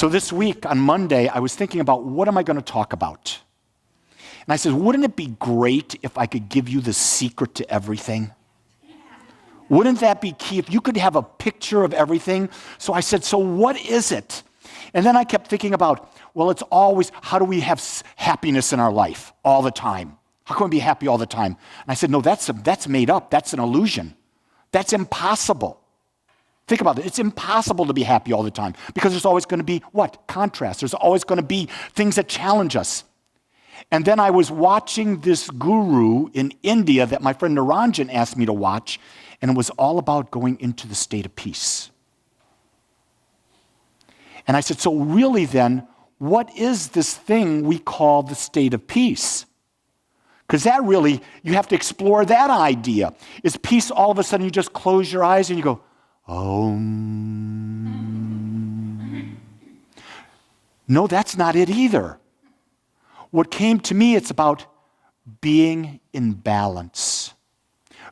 So this week on Monday, I was thinking about what am I going to talk about? And I said, wouldn't it be great if I could give you the secret to everything? Wouldn't that be key if you could have a picture of everything? So I said, so what is it? And then I kept thinking about, well, it's always, how do we have happiness in our life all the time? How can we be happy all the time? And I said, no, that's made up. That's an illusion. That's impossible. Think about it. It's impossible to be happy all the time because there's always going to be, what? Contrast. There's always going to be things that challenge us. And then I was watching this guru in India that my friend Naranjan asked me to watch, and it was all about going into the state of peace. And I said, so really then, what is this thing we call the state of peace? Because that really, you have to explore that idea. Is peace all of a sudden you just close your eyes and you go, No, that's not it either. What came to me, it's about being in balance,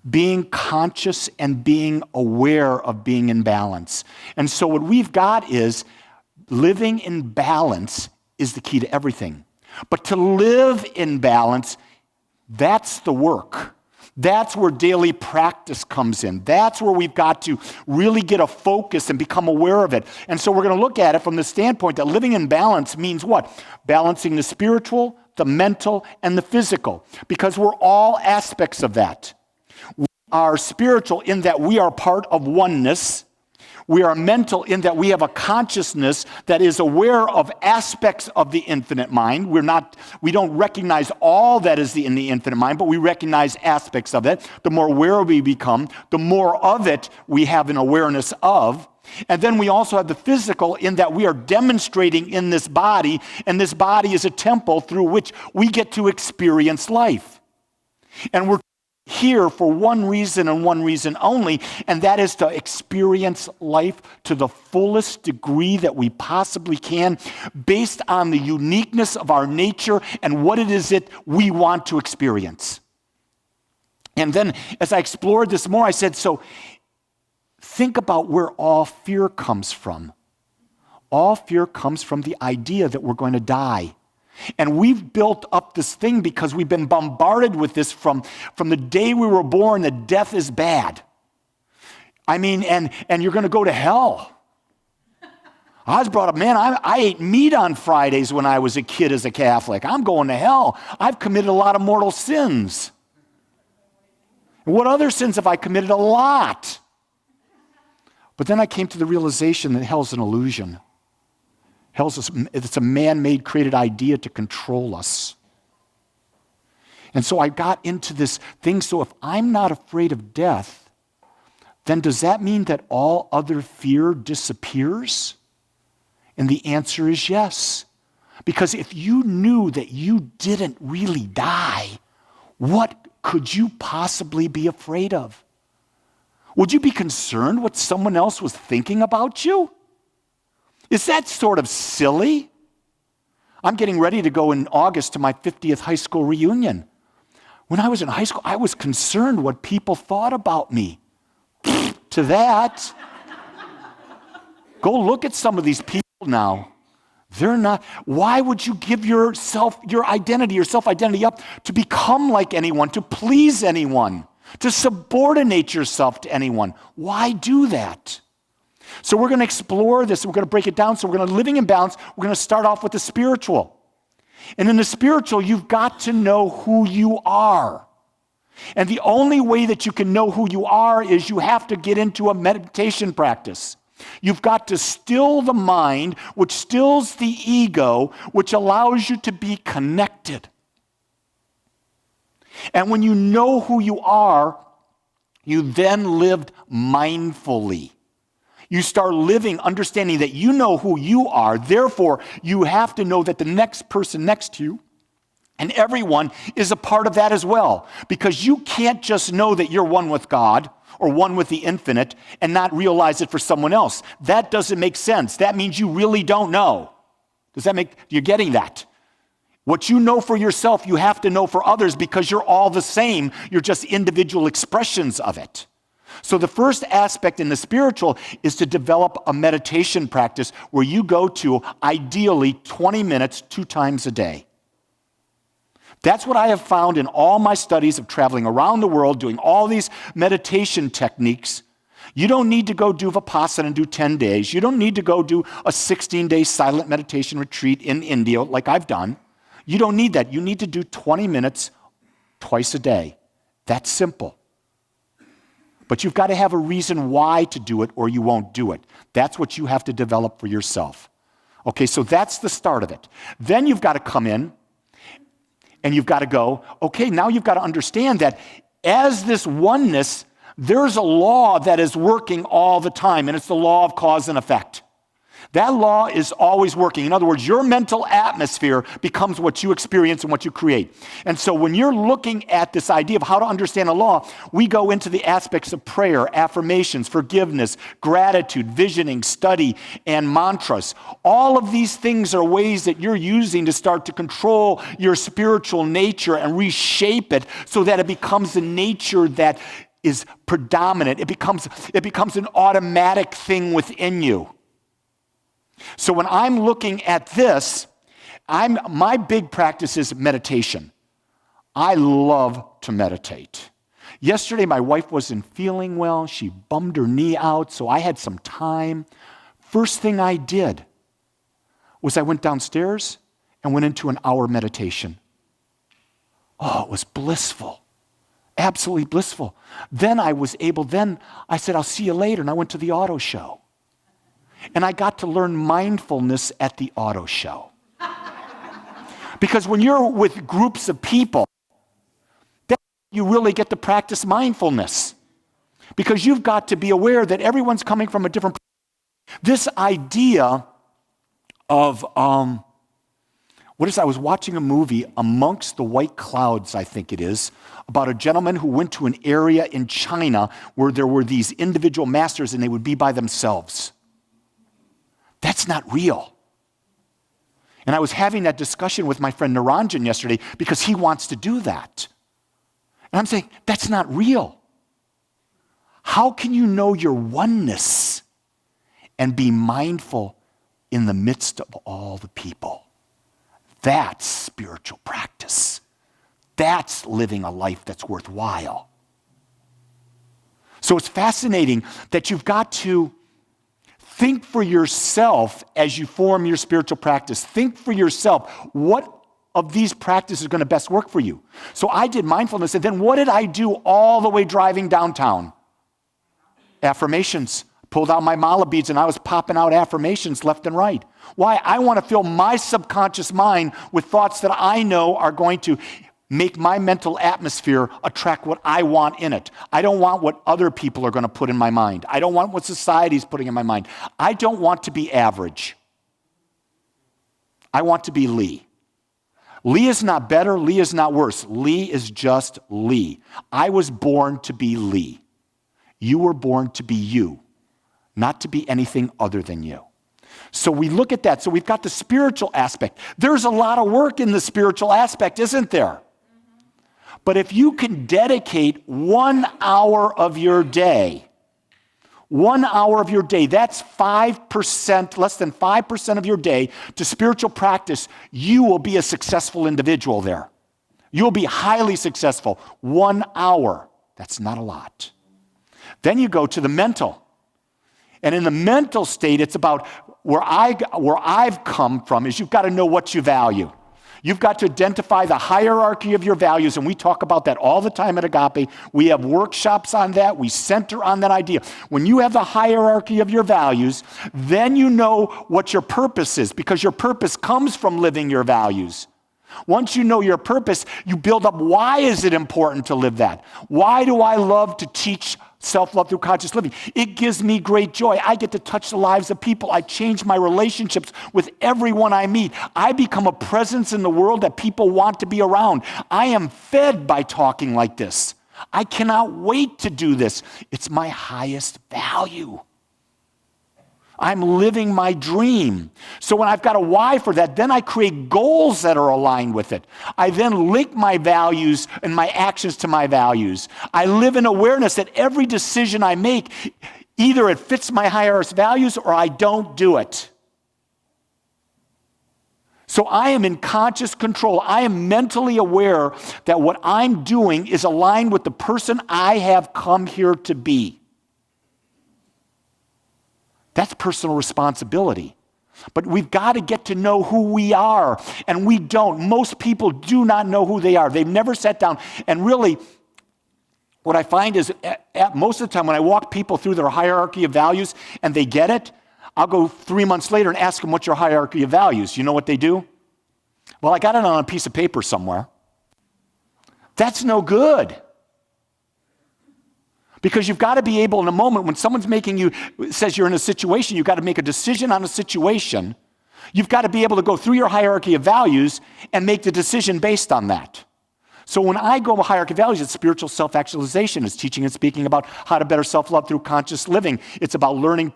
being conscious and being aware of being in balance. And so what we've got is living in balance is the key to everything. But to live in balance, that's the work. That's where daily practice comes in. That's where we've got to really get a focus and become aware of it. And so we're going to look at it from the standpoint that living in balance means what? Balancing the spiritual, the mental, and the physical. Because we're all aspects of that. We are spiritual in that we are part of oneness. We are mental in that we have a consciousness that is aware of aspects of the infinite mind. We don't recognize all that is in the infinite mind, but we recognize aspects of it. The more aware we become, the more of it we have an awareness of. And then we also have the physical in that we are demonstrating in this body, and this body is a temple through which we get to experience life. And we're here for one reason and one reason only, and that is to experience life to the fullest degree that we possibly can, based on the uniqueness of our nature and what it is that we want to experience. And then as I explored this more, I said, so think about where all fear comes from. All fear comes from the idea that we're going to die. And we've built up this thing because we've been bombarded with this from the day we were born, that death is bad. I mean, and you're going to go to hell. I was brought up, man, I ate meat on Fridays when I was a kid as a Catholic. I'm going to hell. I've committed a lot of mortal sins. And what other sins have I committed? A lot. But then I came to the realization that hell's an illusion. It's a man-made, created idea to control us. And so I got into this thing, so if I'm not afraid of death, then does that mean that all other fear disappears? And the answer is yes. Because if you knew that you didn't really die, what could you possibly be afraid of? Would you be concerned what someone else was thinking about you? Is that sort of silly? I'm getting ready to go in August to my 50th high school reunion. When I was in high school, I was concerned what people thought about me. To that. Go look at some of these people now. They're not. Why would you give your self-identity up to become like anyone, to please anyone, to subordinate yourself to anyone? Why do that? So we're going to explore this. We're going to break it down. So we're going to living in balance. We're going to start off with the spiritual. And in the spiritual, you've got to know who you are. And the only way that you can know who you are is you have to get into a meditation practice. You've got to still the mind, which stills the ego, which allows you to be connected. And when you know who you are, you then lived mindfully. You start living, understanding that you know who you are. Therefore, you have to know that the next person next to you and everyone is a part of that as well. Because you can't just know that you're one with God or one with the infinite and not realize it for someone else. That doesn't make sense. That means you really don't know. You're getting that? What you know for yourself, you have to know for others because you're all the same. You're just individual expressions of it. So the first aspect in the spiritual is to develop a meditation practice where you go to ideally 20 minutes 2 times a day. That's what I have found in all my studies of traveling around the world, doing all these meditation techniques. You don't need to go do Vipassana and do 10 days. You don't need to go do a 16-day silent meditation retreat in India like I've done. You don't need that. You need to do 20 minutes twice a day. That's simple. But you've got to have a reason why to do it or you won't do it. That's what you have to develop for yourself. Okay, so that's the start of it. Then you've got to come in and you've got to go, okay, now you've got to understand that as this oneness, there's a law that is working all the time, and it's the law of cause and effect. That law is always working. In other words, your mental atmosphere becomes what you experience and what you create. And so when you're looking at this idea of how to understand a law, we go into the aspects of prayer, affirmations, forgiveness, gratitude, visioning, study, and mantras. All of these things are ways that you're using to start to control your spiritual nature and reshape it so that it becomes the nature that is predominant. It becomes an automatic thing within you. So when I'm looking at this, my big practice is meditation. I love to meditate. Yesterday, my wife wasn't feeling well. She bummed her knee out, so I had some time. First thing I did was I went downstairs and went into an hour meditation. Oh, it was blissful. Absolutely blissful. Then I said, I'll see you later, and I went to the auto show. And I got to learn mindfulness at the auto show. Because when you're with groups of people, then you really get to practice mindfulness. Because you've got to be aware that everyone's coming from a different place. This idea of, I was watching a movie, Amongst the White Clouds, I think it is, about a gentleman who went to an area in China where there were these individual masters and they would be by themselves. That's not real. And I was having that discussion with my friend Naranjan yesterday because he wants to do that. And I'm saying, that's not real. How can you know your oneness and be mindful in the midst of all the people? That's spiritual practice. That's living a life that's worthwhile. So it's fascinating that you've got to think for yourself as you form your spiritual practice. Think for yourself, what of these practices is going to best work for you? So I did mindfulness, and then what did I do all the way driving downtown? Affirmations. Pulled out my mala beads, and I was popping out affirmations left and right. Why? I want to fill my subconscious mind with thoughts that I know are going to make my mental atmosphere attract what I want in it. I don't want what other people are going to put in my mind. I don't want what society's putting in my mind. I don't want to be average. I want to be Lee. Lee is not better. Lee is not worse. Lee is just Lee. I was born to be Lee. You were born to be you, not to be anything other than you. So we look at that. So we've got the spiritual aspect. There's a lot of work in the spiritual aspect, isn't there? But if you can dedicate 1 hour of your day, 1 hour of your day, that's 5%, less than 5% of your day to spiritual practice, you will be a successful individual there. You'll be highly successful. 1 hour, that's not a lot. Then you go to the mental. And in the mental state, it's about where I've come from is you've got to know what you value. You've got to identify the hierarchy of your values, and we talk about that all the time at Agape. We have workshops on that. We center on that idea. When you have the hierarchy of your values, then you know what your purpose is, because your purpose comes from living your values. Once you know your purpose, you build up why is it important to live that? Why do I love to teach self-love through conscious living? It gives me great joy. I get to touch the lives of people. I change my relationships with everyone I meet. I become a presence in the world that people want to be around. I am fed by talking like this. I cannot wait to do this. It's my highest value. I'm living my dream. So when I've got a why for that, then I create goals that are aligned with it. I then link my values and my actions to my values. I live in awareness that every decision I make, either it fits my highest values or I don't do it. So I am in conscious control. I am mentally aware that what I'm doing is aligned with the person I have come here to be. That's personal responsibility. But we've got to get to know who we are, and we don't. Most people do not know who they are. They've never sat down. And really, what I find is most of the time when I walk people through their hierarchy of values and they get it, I'll go 3 months later and ask them, what's your hierarchy of values? You know what they do? Well, I got it on a piece of paper somewhere. That's no good. Because you've got to be able in a moment when someone's says you're in a situation, you've got to make a decision on a situation. You've got to be able to go through your hierarchy of values and make the decision based on that. So when I go hierarchy of values, it's spiritual self-actualization. It's teaching and speaking about how to better self-love through conscious living. It's about learning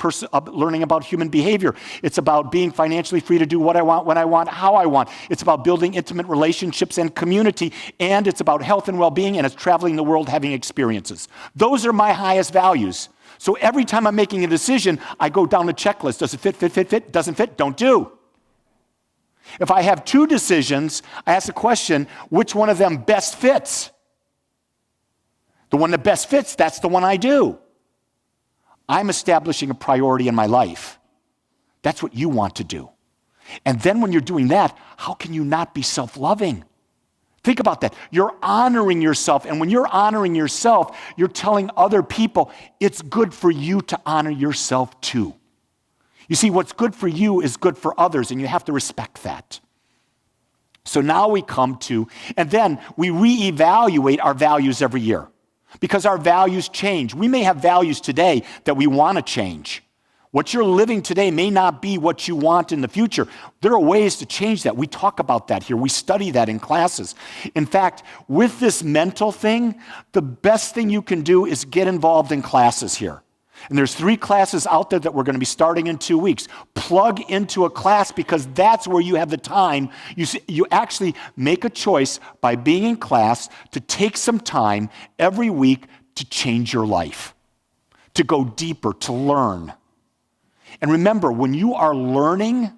about human behavior. It's about being financially free to do what I want, when I want, how I want. It's about building intimate relationships and community. And it's about health and well-being, and it's traveling the world, having experiences. Those are my highest values. So every time I'm making a decision, I go down the checklist. Does it fit? Doesn't fit? Don't do. If I have two decisions, I ask the question, which one of them best fits? The one that best fits, that's the one I do. I'm establishing a priority in my life. That's what you want to do. And then when you're doing that, how can you not be self-loving? Think about that. You're honoring yourself. And when you're honoring yourself, you're telling other people it's good for you to honor yourself too. You see, what's good for you is good for others, and you have to respect that. So now we come to, and then we reevaluate our values every year because our values change. We may have values today that we want to change. What you're living today may not be what you want in the future. There are ways to change that. We talk about that here. We study that in classes. In fact, with this mental thing, the best thing you can do is get involved in classes here. And there's 3 classes out there that we're going to be starting in 2 weeks. Plug into a class because that's where you have the time. You actually make a choice by being in class to take some time every week to change your life, to go deeper, to learn. And remember, when you are learning,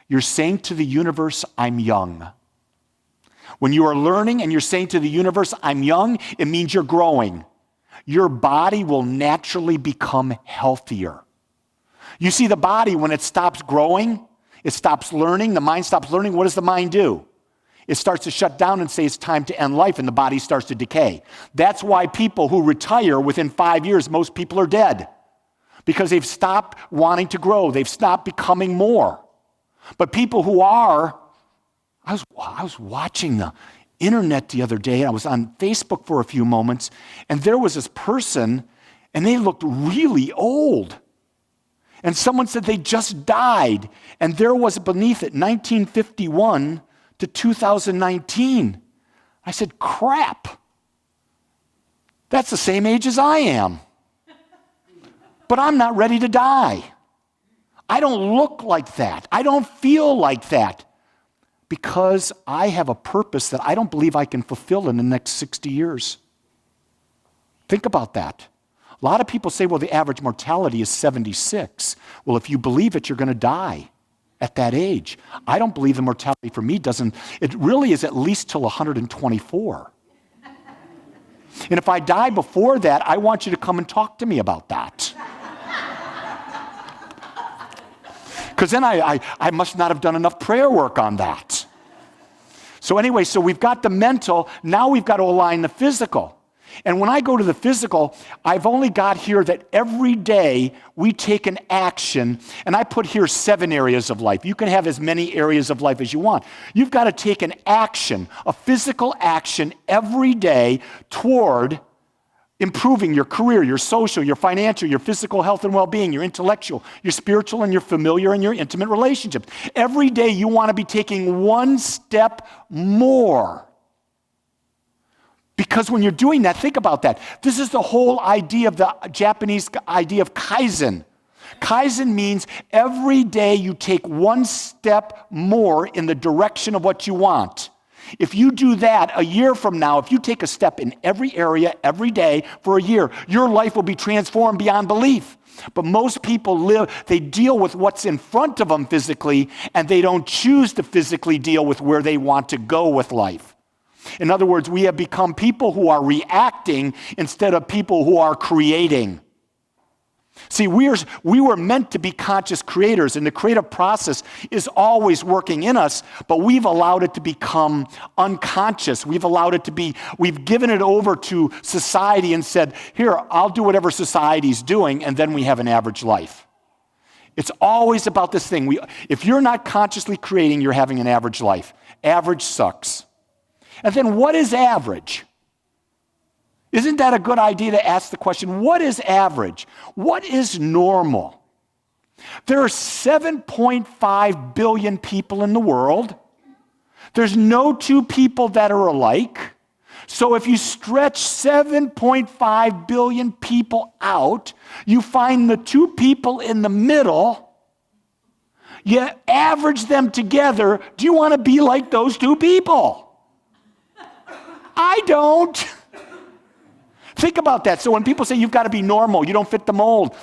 you're saying to the universe, I'm young. When you are learning and you're saying to the universe, I'm young, it means you're growing. Your body will naturally become healthier. You see, the body, when it stops growing, it stops learning, the mind stops learning, what does the mind do? It starts to shut down and say it's time to end life, and the body starts to decay. That's why people who retire within 5 years, most people are dead. Because they've stopped wanting to grow. They've stopped becoming more. But people who are, I was watching the internet the other day, and I was on Facebook for a few moments, and there was this person, and they looked really old. And someone said they just died, and there was beneath it 1951 to 2019. I said, crap. That's the same age as I am. But I'm not ready to die. I don't look like that. I don't feel like that. Because I have a purpose that I don't believe I can fulfill in the next 60 years. Think about that. A lot of people say, well, the average mortality is 76. Well, if you believe it, you're going to die at that age. I don't believe the mortality for me it really is at least till 124. And if I die before that, I want you to come and talk to me about that. Because then I must not have done enough prayer work on that. So anyway, so we've got the mental, now we've got to align the physical. And when I go to the physical, I've only got here that every day we take an action, and I put here 7 areas of life. You can have as many areas of life as you want. You've got to take an action, a physical action every day toward improving your career, your social, your financial, your physical health and well-being, your intellectual, your spiritual, and your familiar and your intimate relationships. Every day you want to be taking one step more. Because when you're doing that, think about that. This is the whole idea of the Japanese idea of Kaizen. Kaizen means every day you take one step more in the direction of what you want. If you do that a year from now, if you take a step in every area every day for a year, your life will be transformed beyond belief. But most people they deal with what's in front of them physically, and they don't choose to physically deal with where they want to go with life. In other words, we have become people who are reacting instead of people who are creating. See, we were meant to be conscious creators, and the creative process is always working in us, but we've allowed it to become unconscious. We've given it over to society and said, here, I'll do whatever society's doing, and then we have an average life. It's always about this thing. If you're not consciously creating, you're having an average life. Average sucks. And then what is average? Isn't that a good idea to ask the question, what is average? What is normal? There are 7.5 billion people in the world. There's no two people that are alike. So if you stretch 7.5 billion people out, you find the two people in the middle, you average them together. Do you want to be like those two people? I don't. Think about that. So when people say you've got to be normal, you don't fit the mold,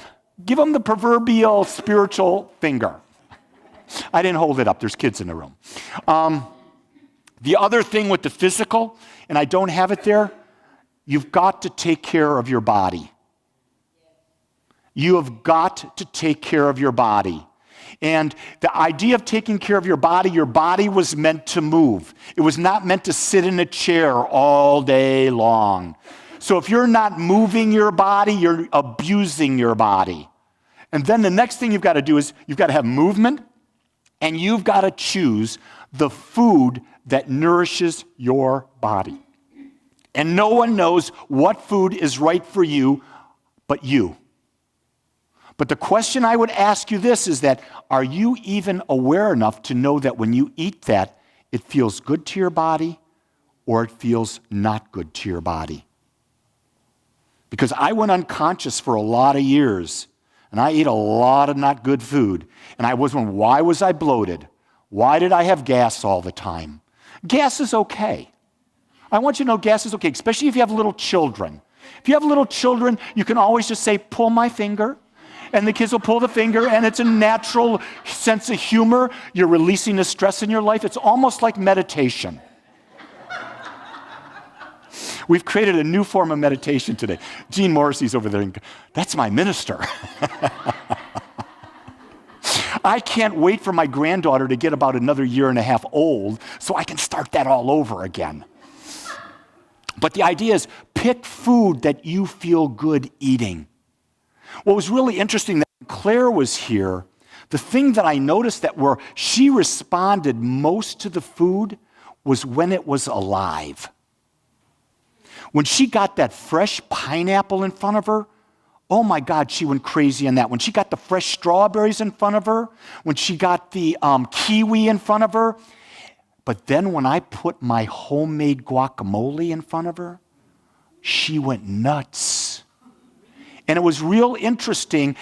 give them the proverbial spiritual finger. I didn't hold it up. There's kids in the room. The other thing with the physical, and I don't have it there, you've got to take care of your body. You have got to take care of your body. And the idea of taking care of your body was meant to move. It was not meant to sit in a chair all day long. So if you're not moving your body, you're abusing your body. And then the next thing you've got to do is you've got to have movement, and you've got to choose the food that nourishes your body. And no one knows what food is right for you but you. But the question I would ask you this is that, are you even aware enough to know that when you eat that, it feels good to your body or it feels not good to your body? Because I went unconscious for a lot of years, and I ate a lot of not good food. And I was wondering, why was I bloated? Why did I have gas all the time? Gas is okay. I want you to know gas is okay, especially if you have little children. If you have little children, you can always just say, pull my finger. And the kids will pull the finger, and it's a natural sense of humor. You're releasing the stress in your life. It's almost like meditation. We've created a new form of meditation today. Gene Morrissey's over there. That's my minister. I can't wait for my granddaughter to get about another year and a half old so I can start that all over again. But the idea is pick food that you feel good eating. What was really interesting that when Claire was here, the thing that I noticed that where she responded most to the food was when it was alive. When she got that fresh pineapple in front of her, oh my God, she went crazy on that. When she got the fresh strawberries in front of her, when she got the kiwi in front of her, but then when I put my homemade guacamole in front of her, she went nuts. And it was real interesting.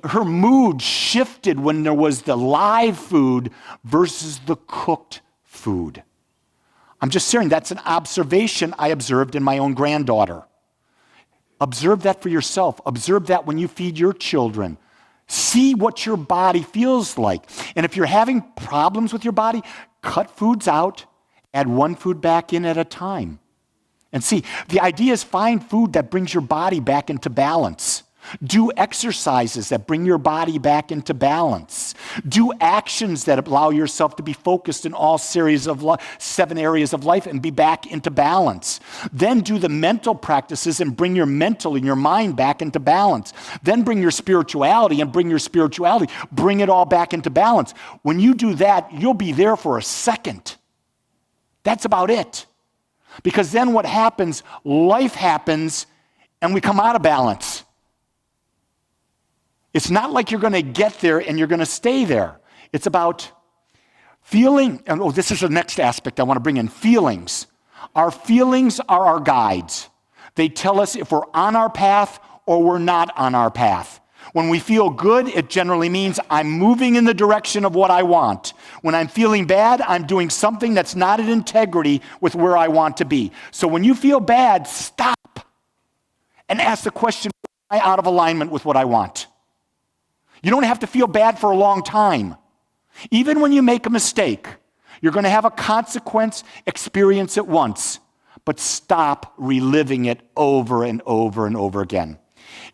Her mood shifted when there was the live food versus the cooked food. I'm just saying that's an observation I observed in my own granddaughter. Observe that for yourself. Observe that when you feed your children. See what your body feels like. And if you're having problems with your body, cut foods out, add one food back in at a time. And see, the idea is find food that brings your body back into balance. Do exercises that bring your body back into balance. Do actions that allow yourself to be focused in all 7 areas of life and be back into balance. Then do the mental practices and bring your mental and your mind back into balance. Then bring your spirituality and bring it all back into balance. When you do that, you'll be there for a second. That's about it. Because then what happens, life happens, and we come out of balance. It's not like you're going to get there and you're going to stay there. It's about feeling, and this is the next aspect I want to bring in, feelings. Our feelings are our guides. They tell us if we're on our path or we're not on our path. When we feel good, it generally means I'm moving in the direction of what I want. When I'm feeling bad, I'm doing something that's not in integrity with where I want to be. So when you feel bad, stop and ask the question, am I out of alignment with what I want? You don't have to feel bad for a long time. Even when you make a mistake, you're going to have a consequence, experience it once, but stop reliving it over and over and over again.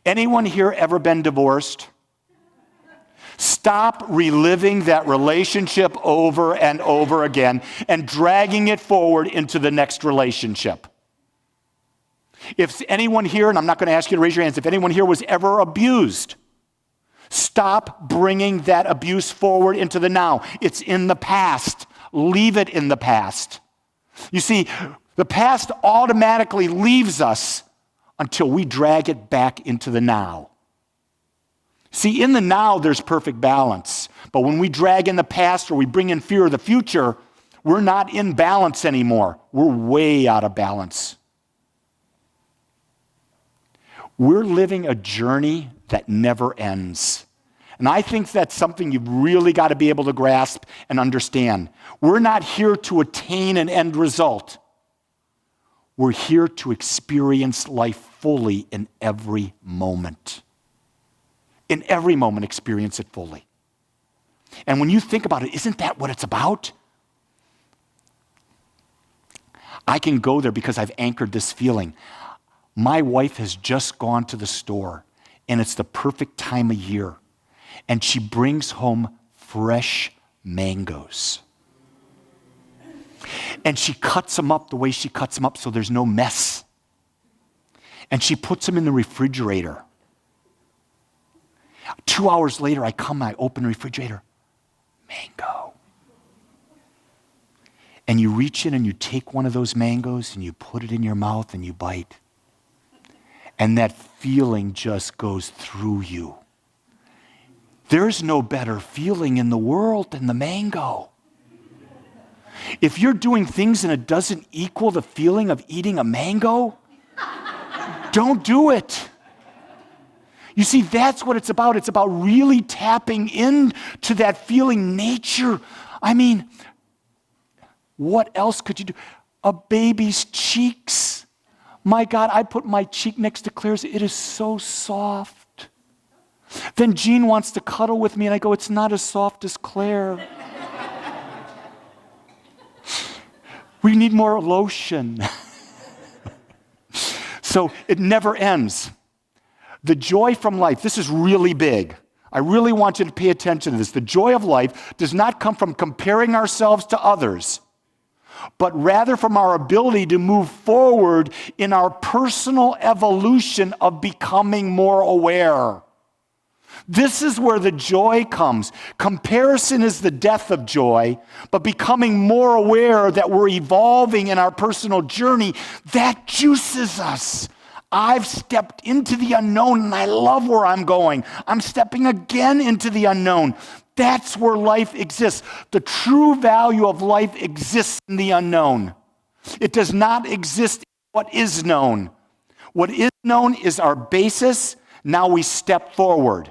Anyone here ever been divorced? Stop reliving that relationship over and over again and dragging it forward into the next relationship. If anyone here, and I'm not going to ask you to raise your hands, if anyone here was ever abused, stop bringing that abuse forward into the now. It's in the past. Leave it in the past. You see, the past automatically leaves us until we drag it back into the now. See, in the now, there's perfect balance. But when we drag in the past or we bring in fear of the future, we're not in balance anymore. We're way out of balance. We're living a journey that never ends. And I think that's something you've really got to be able to grasp and understand. We're not here to attain an end result. We're here to experience life fully in every moment. In every moment, experience it fully. And when you think about it, isn't that what it's about? I can go there because I've anchored this feeling. My wife has just gone to the store, and it's the perfect time of year. And she brings home fresh mangoes. And she cuts them up the way she cuts them up so there's no mess. And she puts them in the refrigerator. 2 hours later, I open the refrigerator. Mango. And you reach in and you take one of those mangoes and you put it in your mouth and you bite. And that feeling just goes through you. There's no better feeling in the world than the mango. If you're doing things and it doesn't equal the feeling of eating a mango, don't do it. You see, that's what it's about. It's about really tapping into that feeling, nature. I mean, what else could you do? A baby's cheeks. My God, I put my cheek next to Claire's. It is so soft. Then Jean wants to cuddle with me, and I go, it's not as soft as Claire. We need more lotion. So it never ends. The joy from life, this is really big. I really want you to pay attention to this. The joy of life does not come from comparing ourselves to others, but rather from our ability to move forward in our personal evolution of becoming more aware. This is where the joy comes. Comparison is the death of joy, but becoming more aware that we're evolving in our personal journey, that juices us. I've stepped into the unknown and I love where I'm going. I'm stepping again into the unknown. That's where life exists. The true value of life exists in the unknown. It does not exist in what is known. What is known is our basis. Now we step forward.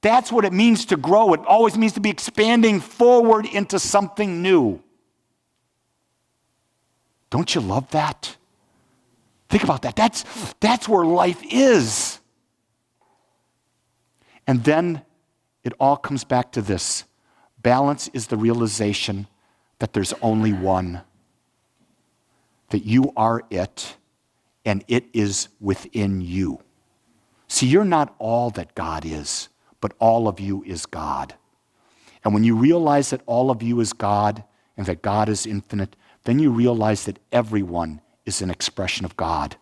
That's what it means to grow. It always means to be expanding forward into something new. Don't you love that? Think about that. That's where life is. And then it all comes back to this. Balance is the realization that there's only one. That you are it, and it is within you. See, you're not all that God is, but all of you is God. And when you realize that all of you is God and that God is infinite, then you realize that everyone is an expression of God.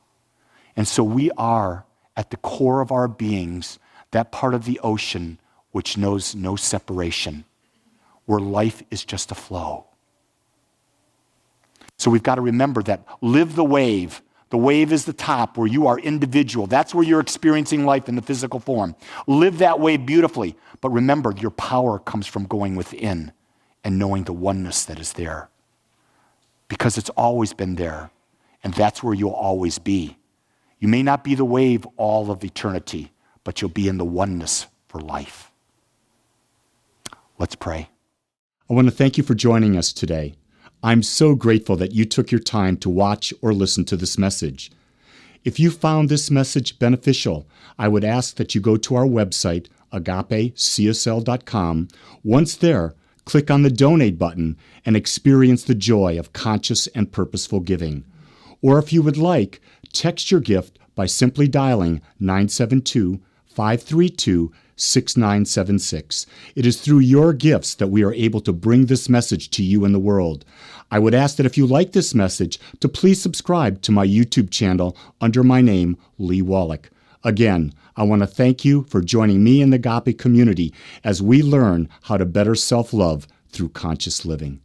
And so we are, at the core of our beings, that part of the ocean which knows no separation, where life is just a flow. So we've got to remember that. Live the wave. The wave is the top where you are individual. That's where you're experiencing life in the physical form. Live that wave beautifully. But remember, your power comes from going within and knowing the oneness that is there. Because it's always been there. And that's where you'll always be. You may not be the wave all of eternity, but you'll be in the oneness for life. Let's pray. I want to thank you for joining us today. I'm so grateful that you took your time to watch or listen to this message. If you found this message beneficial, I would ask that you go to our website, agapecsl.com. Once there, click on the donate button and experience the joy of conscious and purposeful giving. Or if you would like, text your gift by simply dialing 972-532-6976. It is through your gifts that we are able to bring this message to you in the world. I would ask that if you like this message, to please subscribe to my YouTube channel under my name, Lee Wolak. Again, I want to thank you for joining me in the Agape community as we learn how to better self-love through conscious living.